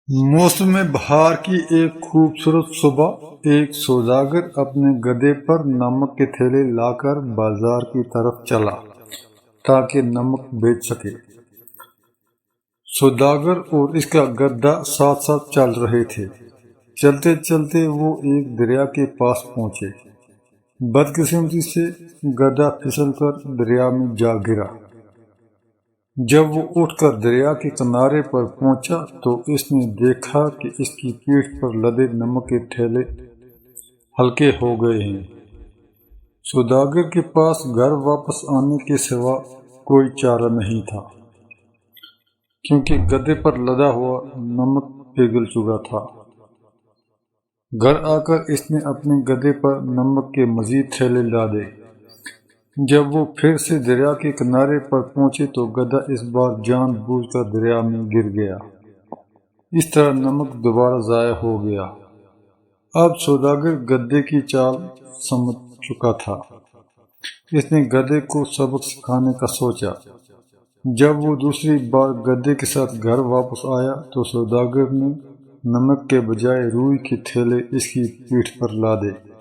موسم بہار کی ایک خوبصورت صبح ایک سوداگر اپنے گدھے پر نمک کے تھیلے لا کر بازار کی طرف چلا تاکہ نمک بیچ سکے۔ سوداگر اور اس کا گدھا ساتھ ساتھ چل رہے تھے۔ چلتے چلتے وہ ایک دریا کے پاس پہنچے۔ بدقسمتی سے گدھا پھسل کر دریا میں جا گرا۔ جب وہ اٹھ کر دریا کے کنارے پر پہنچا تو اس نے دیکھا کہ اس کی پیٹھ پر لدے نمک کے تھیلے ہلکے ہو گئے ہیں۔ سوداگر کے پاس گھر واپس آنے کے سوا کوئی چارہ نہیں تھا، کیونکہ گدھے پر لدا ہوا نمک پگھل چکا تھا۔ گھر آ کر اس نے اپنے گدھے پر نمک کے مزید تھیلے لادے۔ جب وہ پھر سے دریا کے کنارے پر پہنچے تو گدھا اس بار جان بوجھ کر دریا میں گر گیا۔ اس طرح نمک دوبارہ ضائع ہو گیا۔ اب سوداگر گدھے کی چال سمجھ چکا تھا۔ اس نے گدھے کو سبق سکھانے کا سوچا۔ جب وہ دوسری بار گدھے کے ساتھ گھر واپس آیا تو سوداگر نے نمک کے بجائے روئی کے تھیلے اس کی پیٹھ پر لادے۔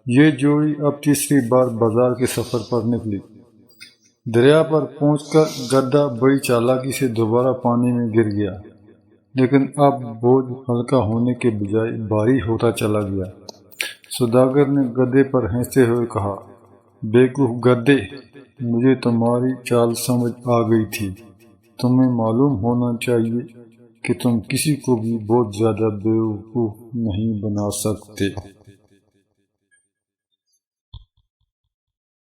یہ جوڑی اب تیسری بار بازار کے سفر پر نکلی۔ دریا پر پہنچ کر گدھا بڑی چالاکی سے دوبارہ پانی میں گر گیا، لیکن اب بوجھ ہلکا ہونے کے بجائے بھاری ہوتا چلا گیا۔ سوداگر نے گدھے پر ہنستے ہوئے کہا، بیوقوف گدھے، مجھے تمہاری چال سمجھ آ گئی تھی۔ تمہیں معلوم ہونا چاہیے کہ تم کسی کو بھی بہت زیادہ بیوقوف نہیں بنا سکتے۔